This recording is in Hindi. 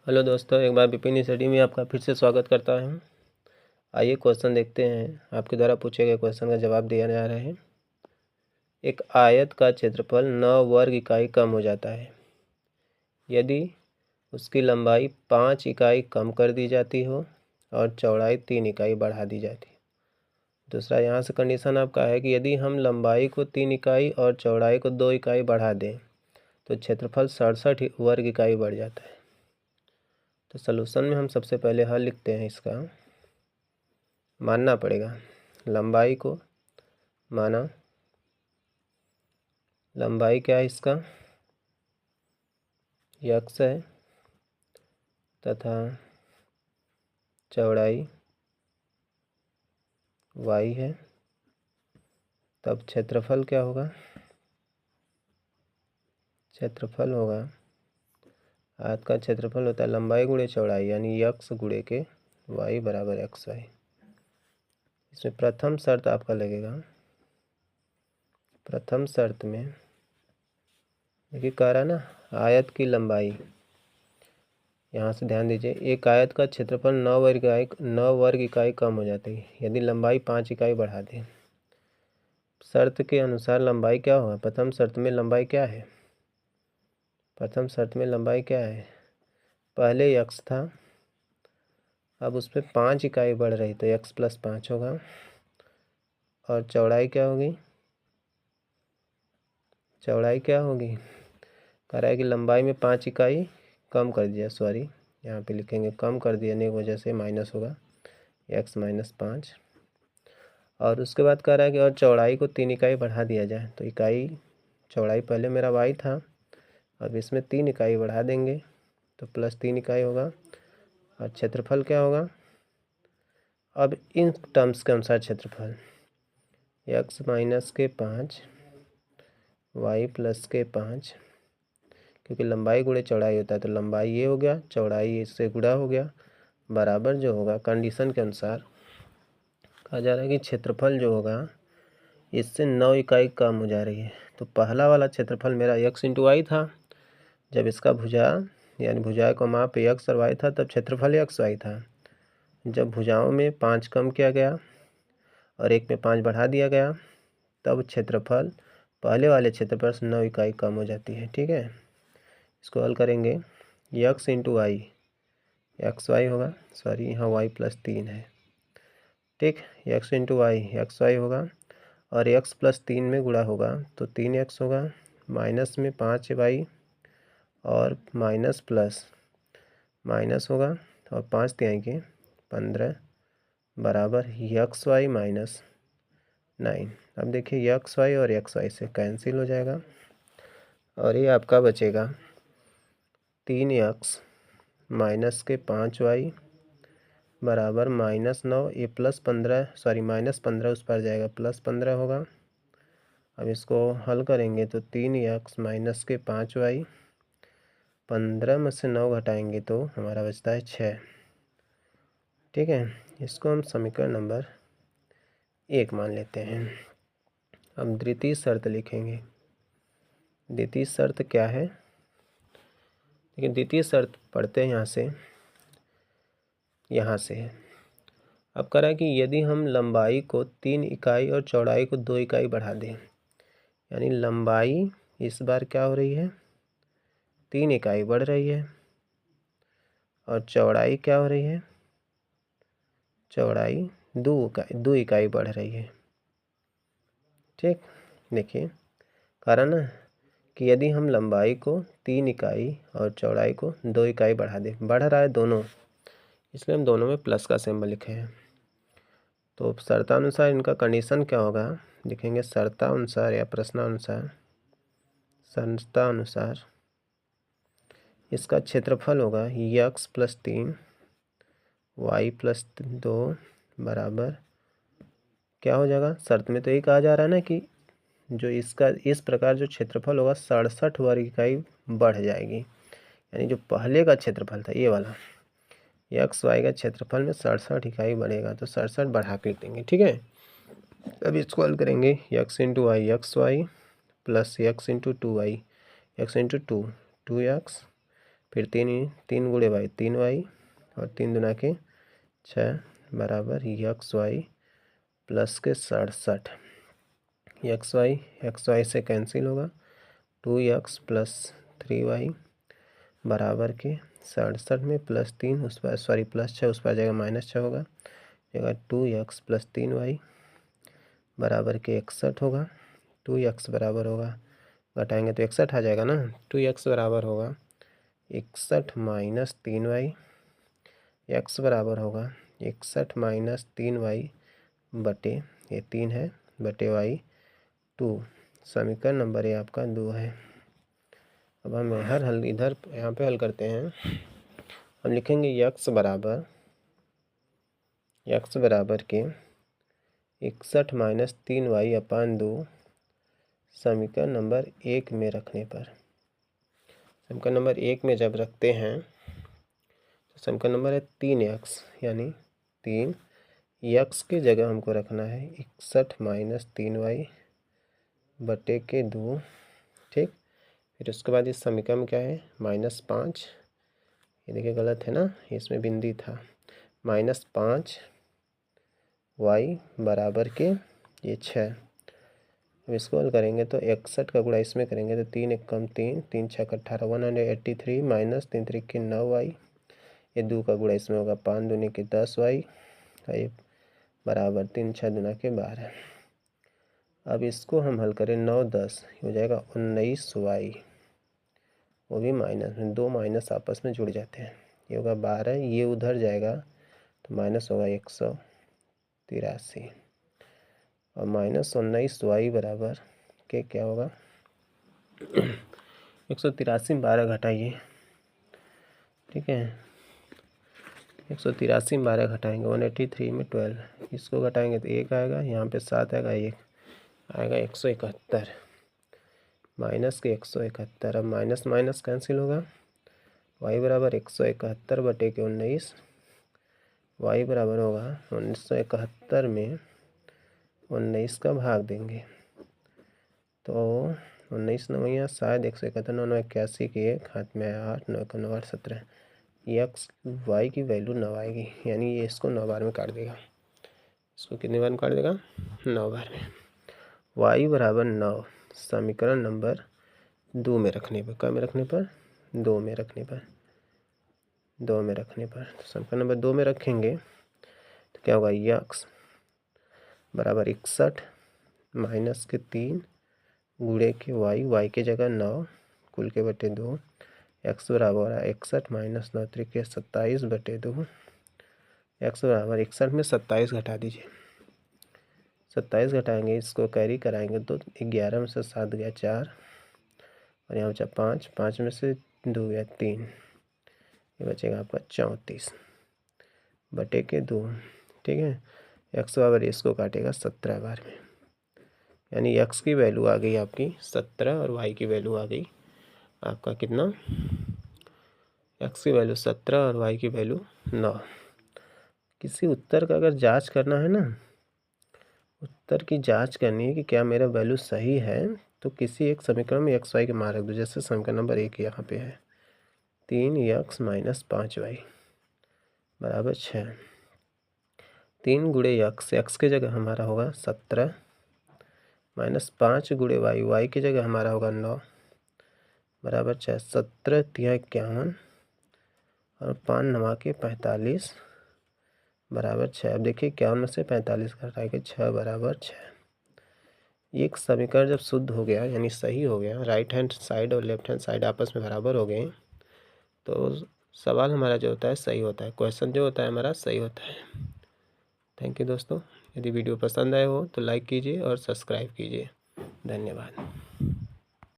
हेलो दोस्तों, एक बार विपिन स्टडी में आपका फिर से स्वागत करता हूँ। आइए क्वेश्चन देखते हैं। आपके द्वारा पूछे गए क्वेश्चन का जवाब दिया जा रहा है। एक आयत का क्षेत्रफल 9 वर्ग इकाई कम हो जाता है यदि उसकी लंबाई 5 इकाई कम कर दी जाती हो और चौड़ाई 3 इकाई बढ़ा दी जाती है। दूसरा, यहाँ से कंडीशन आपका है कि यदि हम लंबाई को 3 इकाई और चौड़ाई को 2 इकाई बढ़ा दें तो क्षेत्रफल 67 वर्ग इकाई बढ़ जाता है। तो सलूशन में हम सबसे पहले हल लिखते हैं। इसका मानना पड़ेगा लंबाई को, माना लंबाई क्या है इसका x है तथा चौड़ाई y है। तब क्षेत्रफल क्या होगा? क्षेत्रफल होगा, आयत का क्षेत्रफल होता है लंबाई गुणे चौड़ाई यानी x गुणे के y बराबर xy। इसमें प्रथम शर्त आपका लगेगा। प्रथम शर्त में देखिए कह रहा है ना, आयत की लंबाई, यहाँ से ध्यान दीजिए, एक आयत का क्षेत्रफल 9 वर्ग इकाई कम हो जाती है यदि लंबाई 5 इकाई बढ़ा दें। शर्त के अनुसार लंबाई क्या होगा? प्रथम शर्त में लंबाई क्या है? प्रथम शर्त में लंबाई क्या है? पहले x था, अब उस पर 5 इकाई बढ़ रही तो x + 5 होगा। और चौड़ाई क्या होगी? चौड़ाई क्या होगी? कह रहा है कि लंबाई में 5 इकाई कम कर दिया, सॉरी यहाँ पे लिखेंगे कम कर देने की वजह से माइनस होगा x - 5। और उसके बाद कह रहा है कि और चौड़ाई को 3 इकाई बढ़ा दिया जाए। तो इकाई चौड़ाई पहले मेरा y था, अब इसमें 3 इकाई बढ़ा देंगे तो +3 इकाई होगा। और क्षेत्रफल क्या होगा? अब इन टर्म्स के अनुसार क्षेत्रफल x - 5 y + 5, क्योंकि लंबाई गुणे चौड़ाई होता है तो लंबाई ये हो गया, चौड़ाई इससे गुणा हो गया, बराबर जो होगा कंडीशन के अनुसार कहा जा रहा है कि क्षेत्रफल जो होगा इससे 9 इकाई कम हो जा रही है। तो पहला वाला क्षेत्रफल मेरा x × y था, जब इसका भुजा यानी भुजा को माप x और y था तब क्षेत्रफल x y था। जब भुजाओं में 5 कम किया गया और एक में 5 बढ़ा दिया गया तब क्षेत्रफल पहले वाले क्षेत्रफल से 9 इकाई कम हो जाती है। ठीक है, इसको हल करेंगे। x × y xy होगा, सॉरी यहाँ y + 3 है। ठीक, x × y xy होगा और x + 3 में गुणा होगा तो 3x होगा, माइनस में 5y और माइनस प्लस माइनस होगा और 5 तिहाई के 15 बराबर xy - 9। अब देखिए xy और xy से कैंसिल हो जाएगा और ये आपका बचेगा 3x - 5y बराबर -9। ये +15, सॉरी -15 उस पर जाएगा, +15 होगा। अब इसको हल करेंगे तो 3x - 5y, 15 में से 9 घटाएंगे तो हमारा बचता है 6। ठीक है, इसको हम समीकरण नंबर 1 मान लेते हैं। अब द्वितीय शर्त लिखेंगे। द्वितीय शर्त क्या है? देखिए द्वितीय शर्त पढ़ते हैं यहाँ से है। अब कह रहा है कि यदि हम लंबाई को 3 इकाई और चौड़ाई को 2 इकाई बढ़ा दें, यानी लंबाई इस बार क्या हो रही है? 3 इकाई बढ़ रही है और चौड़ाई क्या हो रही है? चौड़ाई 2 इकाई बढ़ रही है। ठीक, देखिए कारण ना कि यदि हम लंबाई को 3 इकाई और चौड़ाई को 2 इकाई बढ़ा दें, बढ़ रहा है दोनों, इसलिए हम दोनों में प्लस का सिंबल लिखे हैं। तो शर्तानुसार इनका कंडीशन क्या होगा लिखेंगे। शर्तानुसार या प्रश्नानुसार, शर्तानुसार इसका क्षेत्रफल होगा x + 3 y + 2 बराबर क्या हो जाएगा? शर्त में तो ये कहा जा रहा है ना कि जो इसका इस प्रकार जो क्षेत्रफल होगा 67 वर्ग इकाई बढ़ जाएगी, यानी जो पहले का क्षेत्रफल था ये वाला x y का क्षेत्रफल में 67 इकाई बढ़ेगा तो 67 बढ़ा के देंगे। ठीक है, अब इसको हल करेंगे। x × y xy + x × 2y x × 2 2x फिर 3 गुणे वाई 3y और 3 दूना के 6 बराबर एक्स वाई प्लस के 67। एक्स वाई से कैंसिल होगा, 2x प्लस 3y बराबर के 67 में +3 उस पर +6 उस पर आ जाएगा -6 होगा, जगह 2x प्लस 3y बराबर के 61 होगा। 2x बराबर होगा, घटाएंगे तो 61 आ जाएगा ना। 2x बराबर होगा 61 माइनस 3y, x बराबर होगा 61 माइनस 3y बटे ये 3 है बटे y 2। समीकरण नंबर ये आपका 2 है। अब हम हर हल इधर यहाँ पे हल करते हैं। हम लिखेंगे x बराबर के 61 माइनस 3y अपान 2 समीकरण नंबर 1 में रखने पर। समीकरण नंबर 1 में जब रखते हैं तो समीकरण नंबर है 3x, यानी 3x की जगह हमको रखना है 61 माइनस 3y बटे के 2। ठीक, फिर उसके बाद इस समीकरण में क्या है -5, ये देखिए गलत है ना, इसमें बिंदी था, -5y बराबर के ये 6। अब इसको हल करेंगे तो 61 का गुणा इसमें करेंगे तो 3 एक कम 3, 3 6 18 183 माइनस 3 3 के 9y, ये 2 का गुणा इसमें होगा 5 दूनी के 10y, ये बराबर 3 6 दूना के 12। अब इसको हम हल करें 9 10 हो जाएगा 19y, वो भी माइनस में, 2 माइनस आपस में जुड़ जाते हैं, ये होगा 12, ये उधर जाएगा तो माइनस होगा 183 और -19y बराबर के क्या होगा 183 में 12 घटाइए। ठीक है, 183 में 12 घटाएंगे 183 में 12, इसको घटाएंगे तो 1 आएगा, यहाँ पे 7 आएगा, 1 आएगा 171 माइनस के 171। अब माइनस माइनस कैंसिल होगा, y बराबर 171 बटे के 19, y बराबर होगा 1971 में 19 का भाग देंगे तो 19 नवैया शायद 171 9 81 के 1 हाथ में 8 9 9 8 17, एक्स वाई की वैल्यू 9 आएगी, यानी ये इसको 9 बार में काट देगा। इसको कितने बार में काट देगा 9 बार में। y बराबर 9 समीकरण नंबर 2 में रखने पर, क्या में रखने पर 2 में रखने पर, 2 में रखने पर तो समीकरण नंबर 2 में रखेंगे तो क्या होगा x बराबर 61 माइनस के 3 गुणे के y की जगह 9 कुल के बटे 2, x बराबर 61 माइनस 9 त्रिके 27 बटे 2, x बराबर 61 में 27 घटा दीजिए, 27 घटाएंगे इसको कैरी कराएंगे तो 11 में से 7 गया 4 और यहाँ बचा 5, 5 में से 2 गया 3, ये बचेगा आपका 34 बटे के 2। ठीक है, x बराबर इसको काटेगा 17 बार में, यानी x की वैल्यू आ गई आपकी 17 और y की वैल्यू आ गई आपका कितना, x की वैल्यू 17 और y की वैल्यू 9। किसी उत्तर का अगर जांच करना है ना, उत्तर की जांच करनी है कि क्या मेरा वैल्यू सही है, तो किसी एक समीकरण में x y के मान रख दो। जैसे समीकरण नंबर 1 यहाँ पे है 3x माइनस 5y बराबर 6, 3 गुणे x की जगह हमारा होगा 17 माइनस 5 गुणे y की जगह हमारा होगा 9 बराबर 6, 17 तिया 51 और 5 9 के 45 बराबर 6। अब देखिए 51 में से 45 घटाएंगे 6 बराबर 6। एक समीकरण जब शुद्ध हो गया यानी सही हो गया, राइट हैंड साइड और लेफ्ट हैंड साइड आपस में बराबर हो गए, तो सवाल हमारा जो होता है सही होता है, क्वेश्चन जो होता है हमारा सही होता है। थैंक यू दोस्तों, यदि वीडियो पसंद आए हो तो लाइक कीजिए और सब्सक्राइब कीजिए। धन्यवाद।